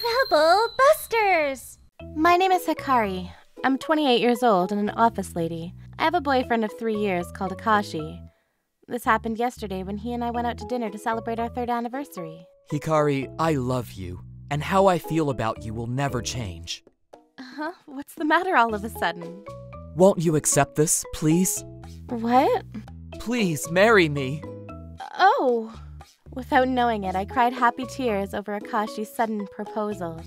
Trouble Busters! My name is Hikari. I'm 28 years old and an office lady. I have a boyfriend of 3 years called Akashi. This happened yesterday when he and I went out to dinner to celebrate our 3rd anniversary. Hikari, I love you, and how I feel about you will never change. What's the matter all of a sudden? Won't you accept this, please? What? Please, marry me. Oh! Without knowing it, I cried happy tears over Akashi's sudden proposal.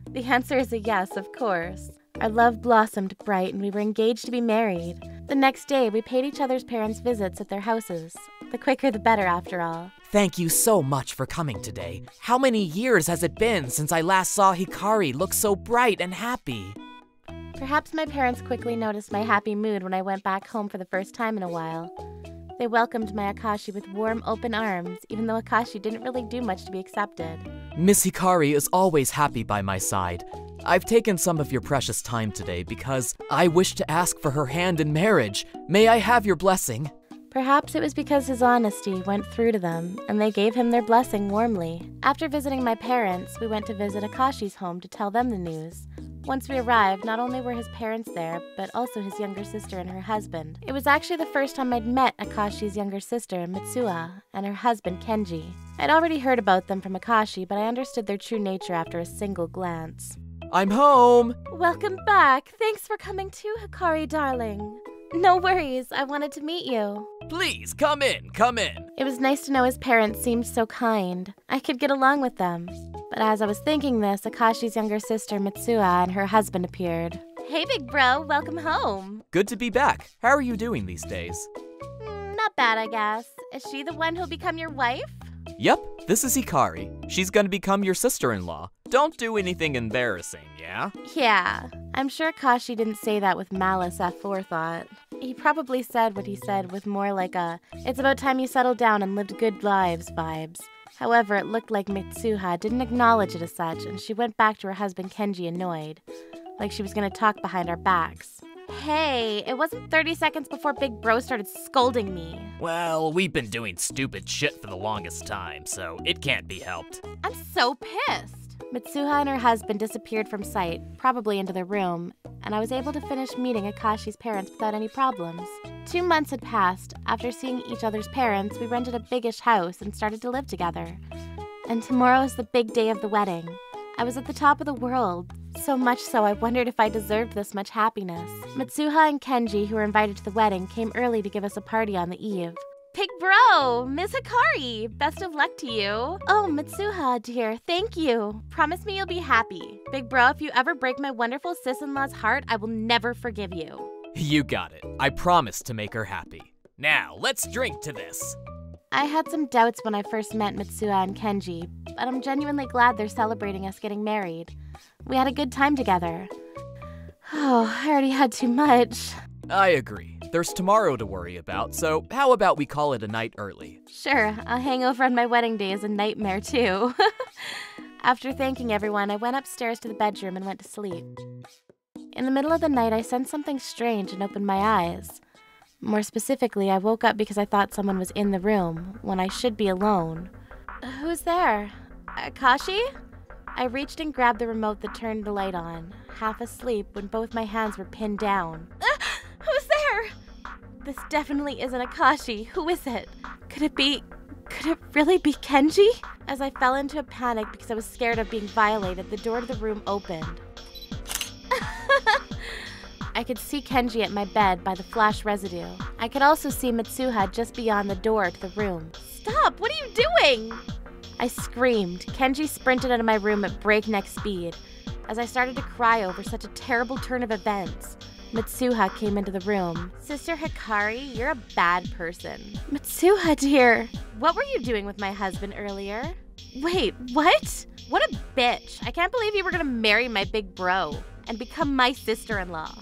The answer is a yes, of course. Our love blossomed bright and we were engaged to be married. The next day, we paid each other's parents visits at their houses. The quicker the better, after all. Thank you so much for coming today. How many years has it been since I last saw Hikari look so bright and happy? Perhaps my parents quickly noticed my happy mood when I went back home for the first time in a while. They welcomed my Akashi with warm, open arms, even though Akashi didn't really do much to be accepted. Miss Hikari is always happy by my side. I've taken some of your precious time today because I wish to ask for her hand in marriage. May I have your blessing? Perhaps it was because his honesty went through to them, and they gave him their blessing warmly. After visiting my parents, we went to visit Akashi's home to tell them the news. Once we arrived, not only were his parents there, but also his younger sister and her husband. It was actually the first time I'd met Akashi's younger sister, Mitsuha, and her husband, Kenji. I'd already heard about them from Akashi, but I understood their true nature after a single glance. I'm home! Welcome back! Thanks for coming too, Hikari, darling. No worries, I wanted to meet you. Please, come in, come in. It was nice to know his parents seemed so kind. I could get along with them. But as I was thinking this, Akashi's younger sister, Mitsuha, and her husband appeared. Hey, big bro, welcome home. Good to be back. How are you doing these days? Not bad, I guess. Is she the one who'll become your wife? Yep, this is Hikari. She's gonna become your sister-in-law. Don't do anything embarrassing, yeah? Yeah. I'm sure Akashi didn't say that with malice aforethought. He probably said what he said with more like a, it's about time you settled down and lived good lives vibes. However, it looked like Mitsuha didn't acknowledge it as such, and she went back to her husband Kenji annoyed, like she was gonna talk behind our backs. Hey, it wasn't 30 seconds before Big Bro started scolding me. Well, we've been doing stupid shit for the longest time, so it can't be helped. I'm so pissed. Mitsuha and her husband disappeared from sight, probably into their room, and I was able to finish meeting Akashi's parents without any problems. 2 months had passed. After seeing each other's parents, we rented a biggish house and started to live together. And tomorrow is the big day of the wedding. I was at the top of the world, so much so I wondered if I deserved this much happiness. Mitsuha and Kenji, who were invited to the wedding, came early to give us a party on the eve. Big Bro, Miss Hikari, best of luck to you. Oh, Mitsuha, dear, thank you. Promise me you'll be happy. Big Bro, if you ever break my wonderful sis-in-law's heart, I will never forgive you. You got it. I promise to make her happy. Now, let's drink to this. I had some doubts when I first met Mitsuha and Kenji, but I'm genuinely glad they're celebrating us getting married. We had a good time together. Oh, I already had too much. I agree. There's tomorrow to worry about, so how about we call it a night early? Sure, a hangover on my wedding day is a nightmare too. After thanking everyone, I went upstairs to the bedroom and went to sleep. In the middle of the night, I sensed something strange and opened my eyes. More specifically, I woke up because I thought someone was in the room, when I should be alone. Who's there? Akashi? I reached and grabbed the remote that turned the light on, half asleep when both my hands were pinned down. Who's there? This definitely isn't Akashi. Who is it? Could it really be Kenji? As I fell into a panic because I was scared of being violated, the door to the room opened. I could see Kenji at my bed by the flash residue. I could also see Mitsuha just beyond the door to the room. Stop! What are you doing? I screamed. Kenji sprinted out of my room at breakneck speed. As I started to cry over such a terrible turn of events, Mitsuha came into the room. Sister Hikari, you're a bad person. Mitsuha, dear. What were you doing with my husband earlier? Wait, what? What a bitch. I can't believe you were gonna marry my big bro and become my sister-in-law.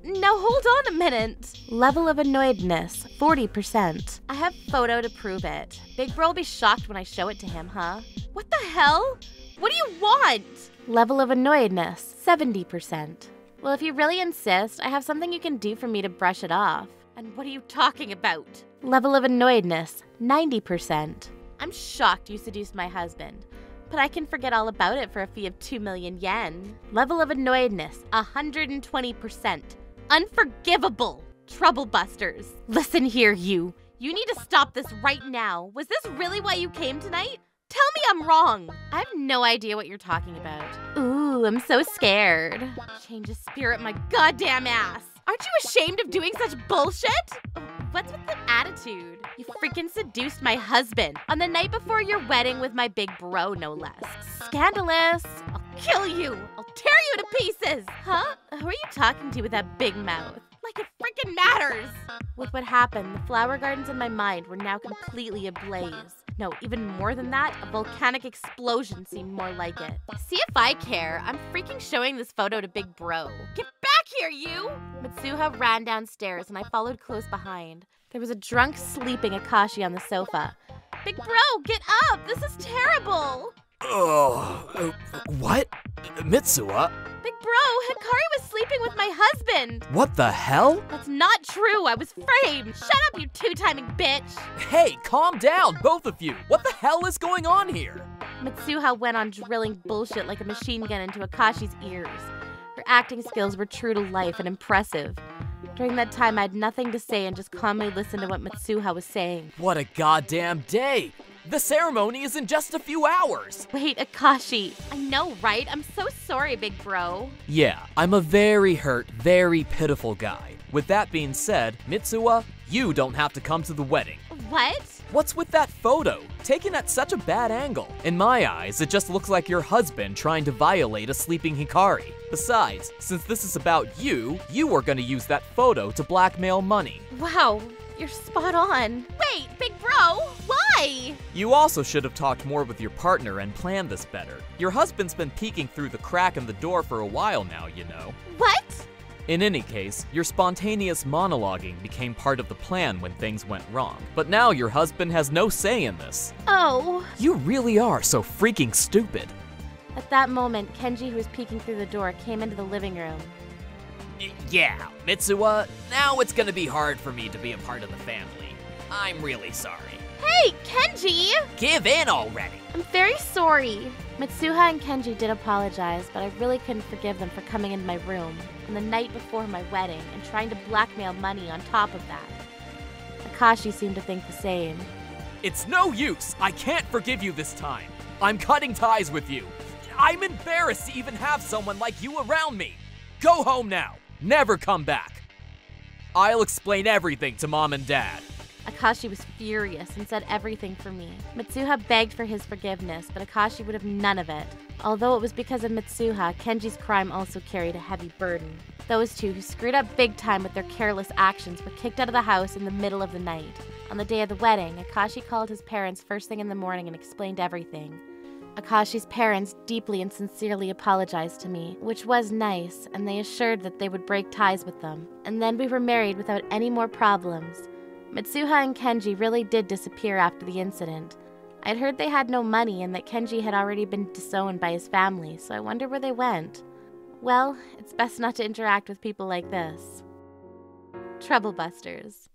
Now hold on a minute. Level of annoyedness, 40%. I have photo to prove it. Big bro will be shocked when I show it to him, huh? What the hell? What do you want? Level of annoyedness, 70%. Well, if you really insist, I have something you can do for me to brush it off. And what are you talking about? Level of annoyedness, 90%. I'm shocked you seduced my husband. but I can forget all about it for a fee of 2 million yen. Level of annoyedness, 120%. Unforgivable. Troublebusters. Listen here, you. You need to stop this right now. Was this really why you came tonight? Tell me I'm wrong. I have no idea what you're talking about. Ooh, I'm so scared. Change of spirit, my goddamn ass. Aren't you ashamed of doing such bullshit? What's with the attitude? You freaking seduced my husband on the night before your wedding with my big bro, no less. Scandalous. I'll kill you. I'll tear you to pieces. Huh? Who are you talking to with that big mouth? Like it freaking matters. With what happened, the flower gardens in my mind were now completely ablaze. No, even more than that, a volcanic explosion seemed more like it. See if I care. I'm freaking showing this photo to Big Bro. Get back here, you! Mitsuha ran downstairs and I followed close behind. There was a drunk sleeping Akashi on the sofa. Big Bro, get up! This is terrible! What? Mitsuha? Big Bro, Hikari was sleeping with my husband! What the hell? That's not true, I was framed! Shut up, you two-timing bitch! Hey, calm down, both of you! What the hell is going on here? Mitsuha went on drilling bullshit like a machine gun into Akashi's ears. Her acting skills were true to life and impressive. During that time, I had nothing to say and just calmly listened to what Mitsuha was saying. What a goddamn day! The ceremony is in just a few hours! Wait, Akashi. I know, right? I'm so sorry, Big Bro. Yeah, I'm a very hurt, very pitiful guy. With that being said, Mitsuha, you don't have to come to the wedding. What? What's with that photo? Taken at such a bad angle. In my eyes, it just looks like your husband trying to violate a sleeping Hikari. Besides, since this is about you are gonna use that photo to blackmail money. Wow, you're spot on. Wait, Big Bro, why? You also should have talked more with your partner and planned this better. Your husband's been peeking through the crack in the door for a while now, you know. What? In any case, your spontaneous monologuing became part of the plan when things went wrong. But now your husband has no say in this. Oh. You really are so freaking stupid. At that moment, Kenji, who was peeking through the door, came into the living room. Yeah, Mitsuha, now it's gonna be hard for me to be a part of the family. I'm really sorry. Hey, Kenji! Give in already! I'm very sorry. Mitsuha and Kenji did apologize, but I really couldn't forgive them for coming into my room on the night before my wedding and trying to blackmail money on top of that. Akashi seemed to think the same. It's no use! I can't forgive you this time. I'm cutting ties with you. I'm embarrassed to even have someone like you around me. Go home now. Never come back. I'll explain everything to Mom and Dad. Akashi was furious and said everything for me. Mitsuha begged for his forgiveness, but Akashi would have none of it. Although it was because of Mitsuha, Kenji's crime also carried a heavy burden. Those two, who screwed up big time with their careless actions, were kicked out of the house in the middle of the night. On the day of the wedding, Akashi called his parents first thing in the morning and explained everything. Akashi's parents deeply and sincerely apologized to me, which was nice, and they assured that they would break ties with them. And then we were married without any more problems. Mitsuha and Kenji really did disappear after the incident. I'd heard they had no money and that Kenji had already been disowned by his family, so I wonder where they went. Well, it's best not to interact with people like this. Troublebusters.